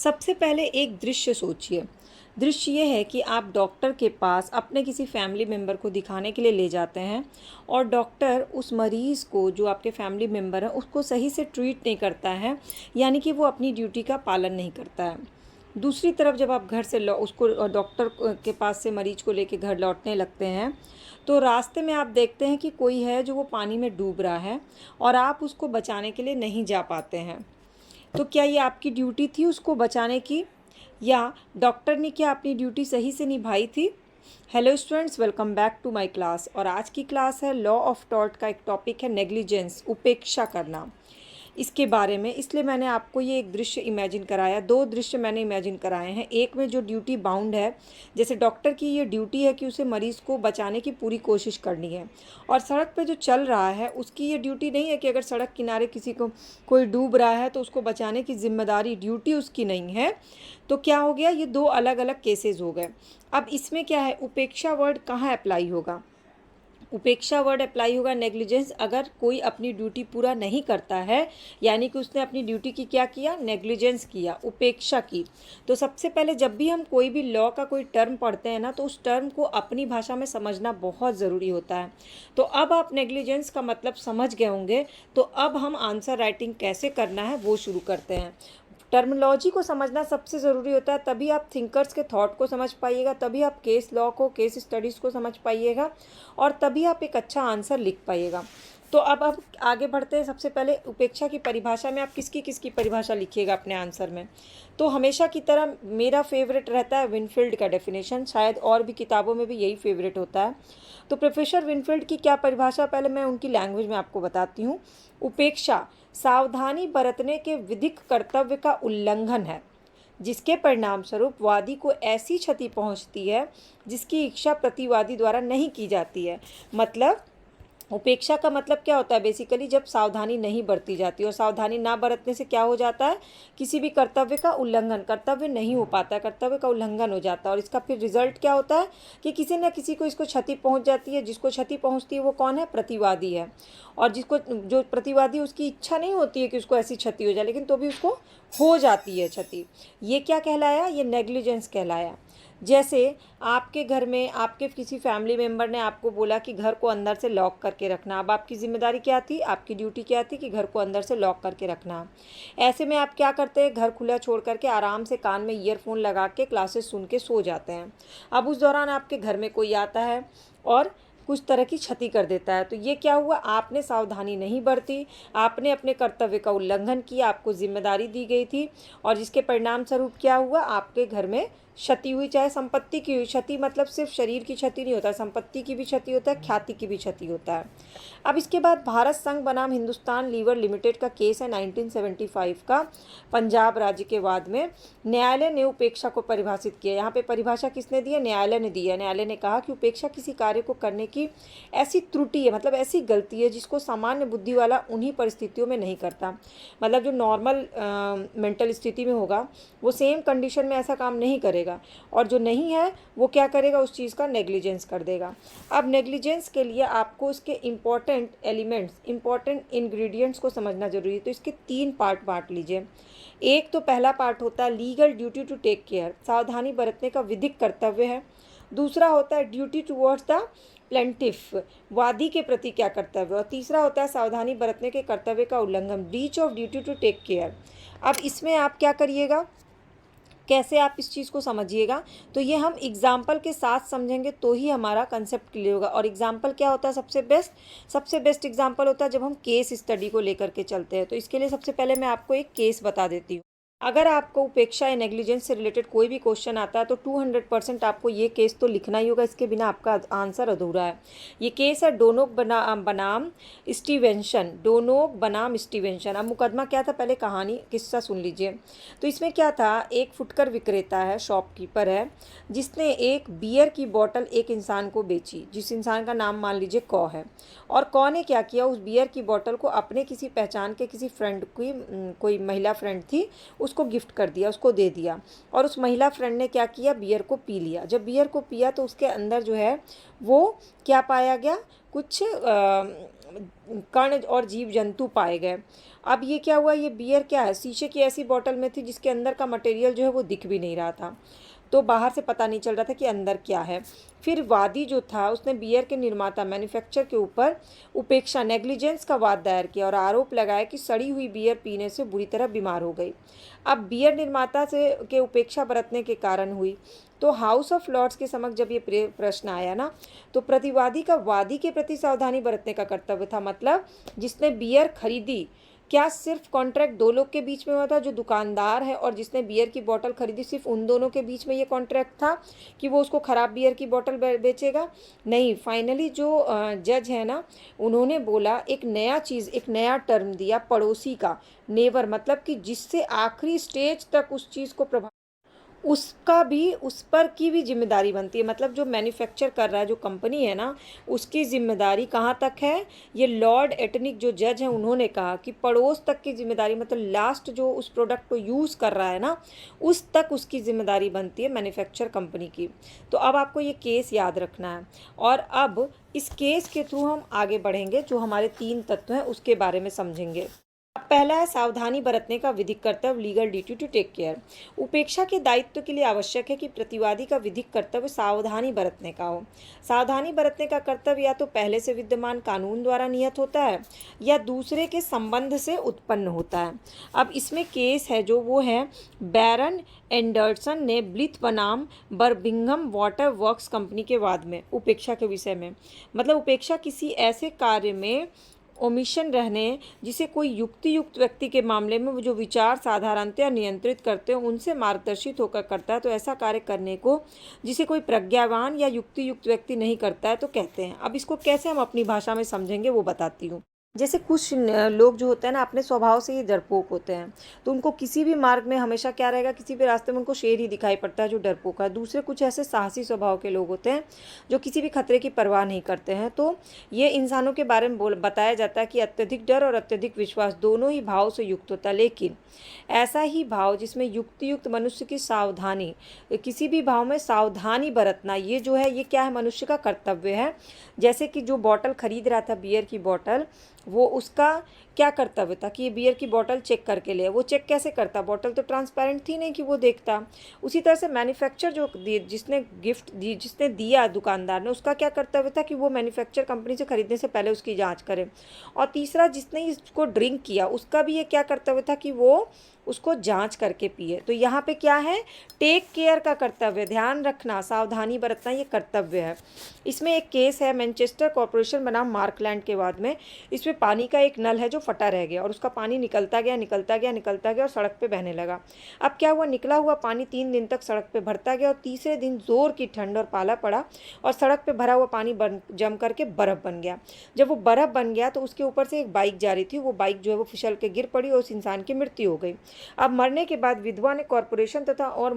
सबसे पहले एक दृश्य सोचिए। दृश्य ये है कि आप डॉक्टर के पास अपने किसी फैमिली मेम्बर को दिखाने के लिए ले जाते हैं और डॉक्टर उस मरीज़ को, जो आपके फैमिली मेम्बर है, उसको सही से ट्रीट नहीं करता है, यानी कि वो अपनी ड्यूटी का पालन नहीं करता है। दूसरी तरफ जब आप घर से उसको डॉक्टर के पास से मरीज को लेके घर लौटने लगते हैं, तो रास्ते में आप देखते हैं कि कोई है जो वो पानी में डूब रहा है और आप उसको बचाने के लिए नहीं जा पाते हैं। तो क्या ये आपकी ड्यूटी थी उसको बचाने की, या डॉक्टर ने क्या अपनी ड्यूटी सही से निभाई थी? Hello students, welcome back to my class. और आज की क्लास है लॉ ऑफ टॉर्ट का एक टॉपिक है नेग्लिजेंस, उपेक्षा करना। इसके बारे में इसलिए मैंने आपको ये एक दृश्य इमेजिन कराया, दो दृश्य मैंने इमेजिन कराए हैं। एक में जो ड्यूटी बाउंड है, जैसे डॉक्टर की ये ड्यूटी है कि उसे मरीज़ को बचाने की पूरी कोशिश करनी है, और सड़क पे जो चल रहा है उसकी ये ड्यूटी नहीं है कि अगर सड़क किनारे किसी को कोई डूब रहा है तो उसको बचाने की जिम्मेदारी, ड्यूटी उसकी नहीं है। तो क्या हो गया, ये दो अलग अलग केसेस हो गए। अब इसमें क्या है, उपेक्षा वर्ड कहाँ अप्लाई होगा? उपेक्षा वर्ड अप्लाई होगा नेग्लिजेंस, अगर कोई अपनी ड्यूटी पूरा नहीं करता है, यानी कि उसने अपनी ड्यूटी की क्या किया, नेग्लिजेंस किया, उपेक्षा की। तो सबसे पहले जब भी हम कोई भी लॉ का कोई टर्म पढ़ते हैं ना, तो उस टर्म को अपनी भाषा में समझना बहुत ज़रूरी होता है। तो अब आप नेग्लिजेंस का मतलब समझ गए होंगे, तो अब हम आंसर राइटिंग कैसे करना है वो शुरू करते हैं। टर्मिनोलॉजी को समझना सबसे ज़रूरी होता है, तभी आप थिंकर्स के थॉट को समझ पाइएगा, तभी आप केस लॉ को, केस स्टडीज़ को समझ पाइएगा, और तभी आप एक अच्छा आंसर लिख पाइएगा। तो अब आगे बढ़ते हैं। सबसे पहले उपेक्षा की परिभाषा में आप किसकी किसकी परिभाषा लिखिएगा अपने आंसर में। तो हमेशा की तरह मेरा फेवरेट रहता है विनफील्ड का डेफिनेशन, शायद और भी किताबों में भी यही फेवरेट होता है। तो प्रोफेसर विनफील्ड की क्या परिभाषा, पहले मैं उनकी लैंग्वेज में आपको बताती हूँ। उपेक्षा सावधानी बरतने के विधिक कर्तव्य का उल्लंघन है, जिसके परिणाम स्वरूप वादी को ऐसी क्षति पहुंचती है जिसकी इच्छा प्रतिवादी द्वारा नहीं की जाती है। मतलब उपेक्षा का मतलब क्या होता है, बेसिकली जब सावधानी नहीं बरती जाती, और सावधानी ना बरतने से क्या हो जाता है, किसी भी कर्तव्य का उल्लंघन, कर्तव्य नहीं हो पाता है, कर्तव्य का उल्लंघन हो जाता है, और इसका फिर रिजल्ट क्या होता है कि किसी न किसी को इसको क्षति पहुंच जाती है। जिसको क्षति पहुंचती है वो कौन है, प्रतिवादी है। और जिसको, जो प्रतिवादी, उसकी इच्छा नहीं होती है कि उसको ऐसी क्षति हो जाए, लेकिन तो भी उसको हो जाती है क्षति। ये क्या कहलाया, ये नेग्लिजेंस कहलाया। जैसे आपके घर में आपके किसी फैमिली मेम्बर ने आपको बोला कि घर को अंदर से लॉक करके रखना। अब आपकी जिम्मेदारी क्या थी, आपकी ड्यूटी क्या थी कि घर को अंदर से लॉक करके रखना। ऐसे में आप क्या करते हैं, घर खुला छोड़ करके आराम से कान में ईयरफोन लगा के क्लासेस सुन के सो जाते हैं। अब उस दौरान आपके घर में कोई आता है और कुछ तरह की क्षति कर देता है, तो ये क्या हुआ, आपने सावधानी नहीं बरती, आपने अपने कर्तव्य का उल्लंघन किया, आपको जिम्मेदारी दी गई थी, और जिसके परिणाम स्वरूप क्या हुआ, आपके घर में क्षति हुई। चाहे संपत्ति की हुई क्षति, मतलब सिर्फ शरीर की क्षति नहीं होता, संपत्ति की भी क्षति होता है, ख्याति की भी क्षति होता है। अब इसके बाद भारत संघ बनाम हिंदुस्तान लीवर लिमिटेड का केस है 1975 का, पंजाब राज्य के वाद में। न्यायालय ने उपेक्षा को परिभाषित किया। यहाँ पे परिभाषा किसने दी है, न्यायालय ने दी है। न्यायालय ने कहा कि उपेक्षा किसी कार्य को करने की ऐसी त्रुटि है, मतलब ऐसी गलती है जिसको सामान्य बुद्धि वाला उन्हीं परिस्थितियों में नहीं करता। मतलब जो नॉर्मल मेंटल स्थिति में होगा वो सेम कंडीशन में ऐसा काम नहीं करेगा, और जो नहीं है वो क्या करेगा, उस चीज़ का नेग्लिजेंस कर देगा। अब नेग्लिजेंस के लिए आपको इसके इम्पॉर्टेंट एलिमेंट्स, इम्पॉर्टेंट इंग्रेडिएंट्स को समझना जरूरी है। तो इसके तीन पार्ट बांट लीजिए। एक तो पहला पार्ट होता है legal duty to take care, सावधानी बरतने का विधिक कर्तव्य है। दूसरा होता है ड्यूटी टुवर्ड्स द प्लेंटिफ, वादी के प्रति क्या कर्तव्य, और तीसरा होता है सावधानी बरतने के कर्तव्य का उल्लंघन, breach of duty to take care. अब इसमें आप क्या करिएगा, कैसे आप इस चीज़ को समझिएगा, तो ये हम एग्जाम्पल के साथ समझेंगे तो ही हमारा कंसेप्ट क्लियर होगा। और एग्जाम्पल क्या होता है, सबसे बेस्ट एग्जाम्पल होता है जब हम केस स्टडी को लेकर के चलते हैं। तो इसके लिए सबसे पहले मैं आपको एक केस बता देती हूँ। अगर आपको उपेक्षा या नेग्लिजेंस से रिलेटेड कोई भी क्वेश्चन आता है तो 200% आपको ये केस तो लिखना ही होगा, इसके बिना आपका आंसर अधूरा है। ये केस है डोनोक बनाम स्टीवेंसन, डोनोक बनाम स्टीवेंसन। अब मुकदमा क्या था, पहले कहानी किस्सा सुन लीजिए। तो इसमें क्या था, एक फुटकर विक्रेता है, शॉपकीपर है, जिसने एक बियर की बोतल एक इंसान को बेची, जिस इंसान का नाम मान लीजिए कौ है। और कौ ने क्या किया, उस बियर की बोतल को अपने किसी पहचान के किसी फ्रेंड की, कोई महिला फ्रेंड थी, उसको गिफ्ट कर दिया, उसको दे दिया। और उस महिला फ्रेंड ने क्या किया, बियर को पी लिया। जब बियर को पिया तो उसके अंदर जो है वो क्या पाया गया, कुछ कण और जीव जंतु पाए गए। अब ये क्या हुआ, ये बियर क्या है, शीशे की ऐसी बॉटल में थी जिसके अंदर का मटेरियल जो है वो दिख भी नहीं रहा था, तो बाहर से पता नहीं चल रहा था कि अंदर क्या है। फिर वादी जो था उसने बियर के निर्माता मैन्युफैक्चर के ऊपर उपेक्षा नेग्लिजेंस का वाद दायर किया और आरोप लगाया कि सड़ी हुई बियर पीने से बुरी तरह बीमार हो गई। अब बियर निर्माता से के उपेक्षा बरतने के कारण हुई। तो हाउस ऑफ लॉर्ड्स के समक्ष जब ये प्रश्न आया ना, तो प्रतिवादी का वादी के प्रति सावधानी बरतने का कर्तव्य था। मतलब जिसने बियर खरीदी, क्या सिर्फ कॉन्ट्रैक्ट दो लोग के बीच में हुआ था, जो दुकानदार है और जिसने बियर की बोतल खरीदी, सिर्फ उन दोनों के बीच में ये कॉन्ट्रैक्ट था कि वो उसको ख़राब बियर की बोतल बेचेगा? नहीं, फाइनली जो जज है ना, उन्होंने बोला एक नया चीज़, एक नया टर्म दिया, पड़ोसी का, नेबर, मतलब कि जिससे आखिरी स्टेज तक उस चीज़ को प्रभाव, उसका भी, उस पर की भी जिम्मेदारी बनती है। मतलब जो मैन्युफैक्चर कर रहा है, जो कंपनी है ना, उसकी जिम्मेदारी कहाँ तक है? ये लॉर्ड एटनिक जो जज हैं उन्होंने कहा कि पड़ोस तक की जिम्मेदारी, मतलब लास्ट जो उस प्रोडक्ट को यूज़ कर रहा है ना, उस तक उसकी जिम्मेदारी बनती है मैन्युफैक्चर कंपनी की। तो अब आपको ये केस याद रखना है, और अब इस केस के थ्रू हम आगे बढ़ेंगे, जो हमारे 3 तत्व हैं उसके बारे में समझेंगे। अब पहला है सावधानी बरतने का विधिक कर्तव्य, legal duty to take care. उपेक्षा के दायित्व के लिए आवश्यक है कि प्रतिवादी का विधिक कर्तव्य सावधानी बरतने का हो। सावधानी बरतने का कर्तव्य या तो पहले से विद्यमान कानून द्वारा नियत होता है या दूसरे के संबंध से उत्पन्न होता है। अब इसमें केस है जो वो है बैरन एंडरसन ने ब्लिथ बनाम बर्मिंघम वाटर वर्क्स कंपनी के वाद में उपेक्षा के विषय में। मतलब उपेक्षा किसी ऐसे कार्य में ओमिशन रहने जिसे कोई युक्तियुक्त व्यक्ति के मामले में वो जो विचार साधारणतया नियंत्रित करते हैं उनसे मार्गदर्शित होकर करता है, तो ऐसा कार्य करने को जिसे कोई प्रज्ञावान या युक्तियुक्त व्यक्ति नहीं करता है तो कहते हैं। अब इसको कैसे हम अपनी भाषा में समझेंगे वो बताती हूँ। जैसे कुछ लोग जो होते हैं ना, अपने स्वभाव से ये डरपोक होते हैं, तो उनको किसी भी मार्ग में हमेशा क्या रहेगा, किसी भी रास्ते में उनको शेर ही दिखाई पड़ता है जो डरपोक है। दूसरे कुछ ऐसे साहसी स्वभाव के लोग होते हैं जो किसी भी खतरे की परवाह नहीं करते हैं। तो ये इंसानों के बारे में बताया जाता है कि अत्यधिक डर और अत्यधिक विश्वास दोनों ही भाव से युक्त होता है, लेकिन ऐसा ही भाव जिसमें युक्तियुक्त मनुष्य की सावधानी, किसी भी भाव में सावधानी बरतना, ये जो है ये क्या है, मनुष्य का कर्तव्य है। जैसे कि जो बॉटल खरीद रहा था बियर की बॉटल, वो उसका क्या कर्तव्य था कि ये बियर की बोतल चेक करके ले। वो चेक कैसे करता, बोतल तो ट्रांसपेरेंट थी नहीं कि वो देखता। उसी तरह से मैन्युफैक्चर जो जिसने गिफ्ट दी, जिसने दिया दुकानदार ने, उसका क्या कर्तव्य था कि वो मैन्युफैक्चर कंपनी से खरीदने से पहले उसकी जांच करे। और तीसरा, जिसने इसको ड्रिंक किया, उसका भी ये क्या कर्तव्य था कि वो उसको जांच करके पिए। तो यहाँ पे क्या है, टेक केयर का कर्तव्य, ध्यान रखना, सावधानी बरतना, ये कर्तव्य है। इसमें एक केस है मैनचेस्टर कॉरपोरेशन बनाम मार्कलैंड के बाद में। इसमें पानी का एक नल है जो फटा रह गया और उसका पानी निकलता गया और सड़क पे बहने लगा। अब क्या हुआ, निकला हुआ पानी 3 दिन तक सड़क पे भरता गया और तीसरे दिन जोर की ठंड और पाला पड़ा और सड़क पे भरा हुआ पानी जम करके बर्फ़ बन गया। जब वो बर्फ़ बन गया तो उसके ऊपर से एक बाइक जा रही थी, वो बाइक जो है वो फिसल के गिर पड़ी और उस इंसान की मृत्यु हो गई। अब मरने के बाद विधवा ने कॉरपोरेशन तथा और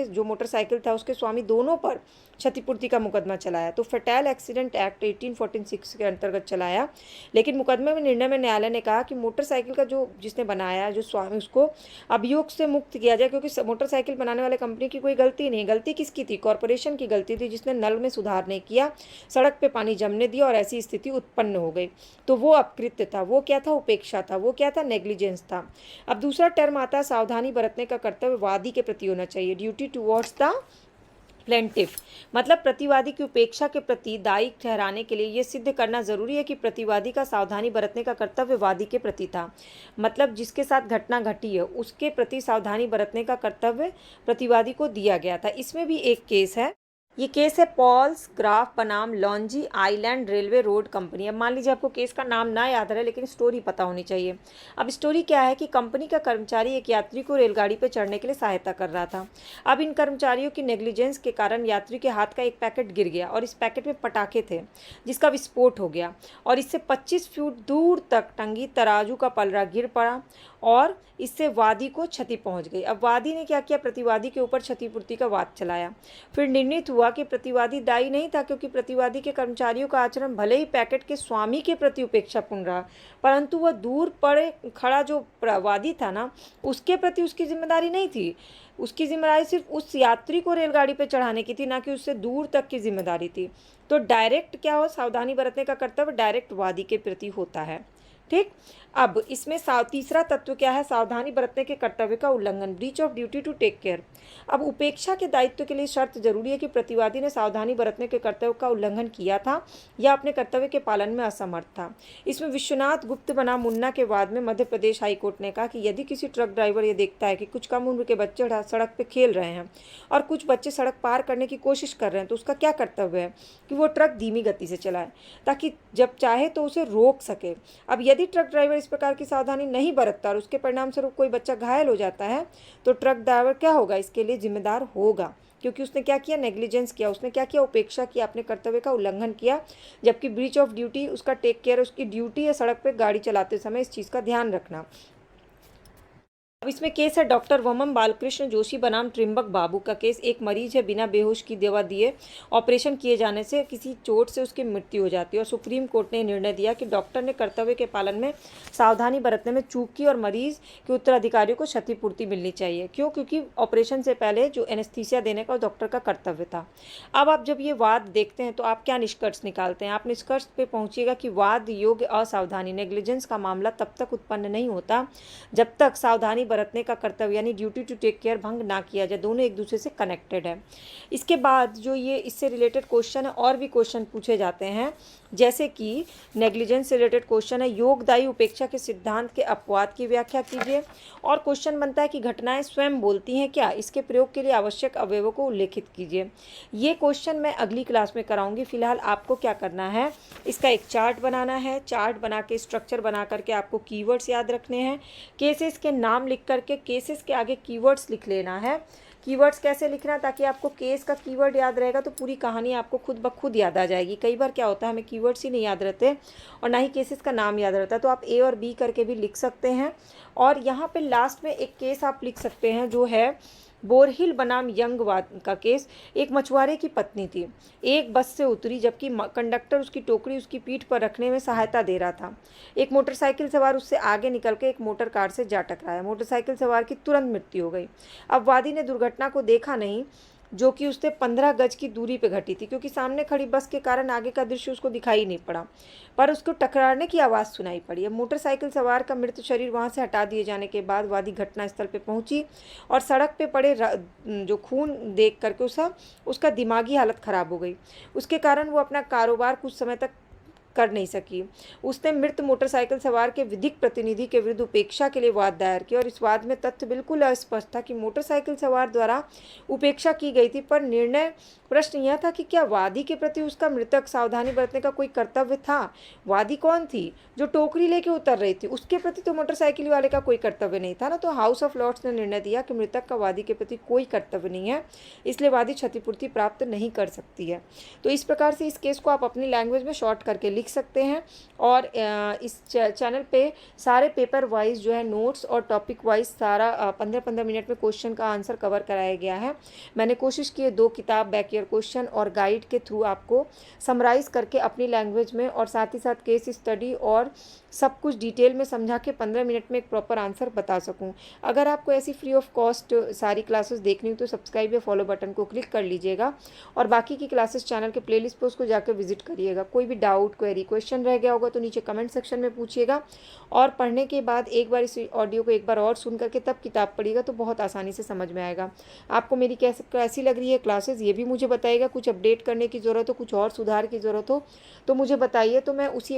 जो मोटरसाइकिल था उसके स्वामी दोनों पर क्षतिपूर्ति का मुकदमा चलाया। तो फैटल एक्सीडेंट एक्ट 1846 के अंतर्गत चलाया, लेकिन मुकदमे में निर्णय में न्यायालय ने कहा कि मोटरसाइकिल का जो जिसने बनाया, जो स्वामी, उसको अभियोग से मुक्त किया जाए, क्योंकि मोटरसाइकिल बनाने वाले कंपनी की कोई गलती नहीं। गलती किसकी थी, कॉरपोरेशन की गलती थी, जिसने नल में सुधार नहीं किया, सड़क पे पानी जमने दिया और ऐसी स्थिति उत्पन्न हो गई। तो वो अपकृत्य था, वो क्या था, उपेक्षा था, वो क्या था, नेग्लिजेंस था। अब दूसरा टर्म आता है सावधानी बरतने का कर्तव्य वादी के प्रति होना चाहिए, ड्यूटी टुवर्ड्स द प्लेंटिफ। मतलब प्रतिवादी की उपेक्षा के प्रति दायी ठहराने के लिए यह सिद्ध करना जरूरी है कि प्रतिवादी का सावधानी बरतने का कर्तव्य वादी के प्रति था। मतलब जिसके साथ घटना घटी है उसके प्रति सावधानी बरतने का कर्तव्य प्रतिवादी को दिया गया था। इसमें भी एक केस है, ये केस है पॉल्स ग्राफ बनाम लॉन्जी आइलैंड रेलवे रोड कंपनी। अब मान लीजिए आपको केस का नाम ना याद रहे लेकिन स्टोरी पता होनी चाहिए। अब स्टोरी क्या है कि कंपनी का कर्मचारी एक यात्री को रेलगाड़ी पर चढ़ने के लिए सहायता कर रहा था। अब इन कर्मचारियों की नेग्लिजेंस के कारण यात्री के हाथ का एक पैकेट गिर गया और इस पैकेट में पटाखे थे जिसका विस्फोट हो गया और इससे 25 फीट दूर तक टंगी तराजू का पलड़ा गिर पड़ा और इससे वादी को क्षति पहुंच गई। अब वादी ने क्या किया, प्रतिवादी के ऊपर क्षतिपूर्ति का वाद चलाया। फिर निर्णित हुआ कि प्रतिवादी दायी नहीं था, क्योंकि प्रतिवादी के कर्मचारियों का आचरण भले ही पैकेट के स्वामी के प्रति उपेक्षापूर्ण रहा, परंतु वह दूर पड़े खड़ा जो वादी था ना, उसके प्रति उसकी जिम्मेदारी नहीं थी। उसकी जिम्मेदारी सिर्फ उस यात्री को रेलगाड़ी पर चढ़ाने की थी, ना कि उससे दूर तक की जिम्मेदारी थी। तो डायरेक्ट क्या हो, सावधानी बरतने का कर्तव्य डायरेक्ट वादी के प्रति होता है। ठीक। अब इसमें तीसरा तत्व क्या है, सावधानी बरतने के कर्तव्य का उल्लंघन, breach of duty to take care. अब उपेक्षा के दायित्व के लिए शर्त जरूरी है कि प्रतिवादी ने सावधानी बरतने के कर्तव्य का उल्लंघन किया था या अपने कर्तव्य के पालन में असमर्थ था। इसमें विश्वनाथ गुप्त बनाम मुन्ना के वाद में मध्य प्रदेश हाईकोर्ट ने कहा कि यदि किसी ट्रक ड्राइवर ये देखता है कि कुछ कम उम्र के बच्चे सड़क पर खेल रहे हैं और कुछ बच्चे सड़क पार करने की कोशिश कर रहे हैं, तो उसका क्या कर्तव्य है कि वो ट्रक धीमी गति से चलाए, ताकि जब चाहे तो उसे रोक सके। अब यदि ट्रक ड्राइवर इस प्रकार की सावधानी नहीं बरतता और उसके परिणाम स्वरूप कोई बच्चा घायल हो जाता है, तो ट्रक ड्राइवर क्या होगा, इसके लिए जिम्मेदार होगा, क्योंकि उसने क्या किया, नेग्लिजेंस किया, उसने क्या किया, उपेक्षा किया, अपने कर्तव्य का उल्लंघन किया। जबकि ब्रीच ऑफ ड्यूटी उसका टेक केयर, उसकी ड्यूटी है सड़क पर गाड़ी चलाते समय इस चीज़ का ध्यान रखना। अब इसमें केस है डॉक्टर वमन बालकृष्ण जोशी बनाम त्रिंबक बाबू का केस। एक मरीज है, बिना बेहोश की दवा दिए ऑपरेशन किए जाने से किसी चोट से उसकी मृत्यु हो जाती है, और सुप्रीम कोर्ट ने निर्णय दिया कि डॉक्टर ने कर्तव्य के पालन में सावधानी बरतने में चूक की और मरीज के उत्तराधिकारियों को क्षतिपूर्ति मिलनी चाहिए। क्यों? क्योंकि ऑपरेशन से पहले जो एनेस्थीसिया देने का डॉक्टर का कर्तव्य था। अब आप जब ये वाद देखते हैं तो आप क्या निष्कर्ष निकालते हैं? आप निष्कर्ष पे पहुंचिएगा कि वाद योग्य असावधानी, नेग्लिजेंस का मामला तब तक उत्पन्न नहीं होता जब तक सावधानी बरतने का कर्तव्य यानी ड्यूटी टू टेक केयर भंग ना किया जाए। दोनों एक दूसरे से कनेक्टेड है। इसके बाद जो ये इससे रिलेटेड क्वेश्चन है, और भी क्वेश्चन पूछे जाते हैं, जैसे कि नेग्लिजेंस से रिलेटेड क्वेश्चन है, योगदायी उपेक्षा के सिद्धांत के अपवाद की व्याख्या कीजिए। और क्वेश्चन बनता है कि घटनाएं स्वयं बोलती हैं क्या, इसके प्रयोग के लिए आवश्यक अवयवों को उल्लेखित कीजिए। ये क्वेश्चन मैं अगली क्लास में कराऊंगी। फिलहाल आपको क्या करना है, इसका एक चार्ट बनाना है। चार्ट बना के स्ट्रक्चर बना करके आपको कीवर्ड्स याद रखने हैं। केसेस के नाम लिख करके केसेस के आगे कीवर्ड्स लिख लेना है। कीवर्ड्स कैसे लिखना, ताकि आपको केस का कीवर्ड याद रहेगा तो पूरी कहानी आपको खुद ब खुद याद आ जाएगी। कई बार क्या होता है, हमें कीवर्ड्स ही नहीं याद रहते और ना ही केसेस का नाम याद रहता है, तो आप ए और बी करके भी लिख सकते हैं। और यहाँ पे लास्ट में एक केस आप लिख सकते हैं जो है बोरहिल बनाम यंगवाद का केस। एक मछुआरे की पत्नी थी, एक बस से उतरी जबकि कंडक्टर उसकी टोकरी उसकी पीठ पर रखने में सहायता दे रहा था। एक मोटरसाइकिल सवार उससे आगे निकल के एक मोटर कार से जा टकराया। मोटरसाइकिल सवार की तुरंत मृत्यु हो गई। अब वादी ने दुर्घटना को देखा नहीं, जो कि उससे 15 गज की दूरी पे घटी थी, क्योंकि सामने खड़ी बस के कारण आगे का दृश्य उसको दिखाई नहीं पड़ा, पर उसको टकराने की आवाज़ सुनाई पड़ी। अब मोटरसाइकिल सवार का मृत शरीर वहां से हटा दिए जाने के बाद वादी घटनास्थल पे पहुंची और सड़क पे पड़े जो खून देख करके उसका दिमागी हालत ख़राब हो गई। उसके कारण वो अपना कारोबार कुछ समय तक कर नहीं सकी। उसने मृत मोटरसाइकिल सवार के विधिक प्रतिनिधि के विरुद्ध उपेक्षा के लिए वाद दायर किया और इस वाद में तथ्य बिल्कुल अस्पष्ट था कि मोटरसाइकिल सवार द्वारा उपेक्षा की गई थी, पर निर्णय प्रश्न यह था कि क्या वादी के प्रति उसका मृतक सावधानी बरतने का कोई कर्तव्य था। वादी कौन थी? जो टोकरी लेके उतर रही थी, उसके प्रति तो मोटरसाइकिल वाले का कोई कर्तव्य नहीं था ना। तो हाउस ऑफ लॉर्ड्स ने निर्णय दिया कि मृतक का वादी के प्रति कोई कर्तव्य नहीं है, इसलिए वादी क्षतिपूर्ति प्राप्त नहीं कर सकती है। तो इस प्रकार से इस केस को आप अपनी लैंग्वेज में शॉर्ट करके लिख सकते हैं। और इस चैनल पे सारे पेपर वाइज जो है नोट्स और टॉपिक वाइज सारा 15-15 मिनट में क्वेश्चन का आंसर कवर कराया गया है। मैंने कोशिश की है 2 किताब बैक ईयर क्वेश्चन और गाइड के थ्रू आपको समराइज करके अपनी लैंग्वेज में और साथ ही साथ केस स्टडी और सब कुछ डिटेल में समझा के 15 मिनट में एक प्रॉपर आंसर बता सकूं। अगर आपको ऐसी फ्री ऑफ कॉस्ट सारी क्लासेस देखनी हो तो सब्सक्राइब या फॉलो बटन को क्लिक कर लीजिएगा और बाकी की क्लासेस चैनल के प्लेलिस्ट पर उसको जाकर विजिट करिएगा। कोई भी डाउट क्वेरी क्वेश्चन रह गया होगा तो नीचे कमेंट सेक्शन में पूछिएगा और पढ़ने के बाद एक बार इस ऑडियो को एक बार और सुन करके तब किताब पढ़िएगा तो बहुत आसानी से समझ में आएगा। आपको मेरी कैसी लग रही है क्लासेस ये भी मुझे बताइएगा। कुछ अपडेट करने की ज़रूरत हो, कुछ और सुधार की ज़रूरत हो तो मुझे बताइए, तो मैं उसी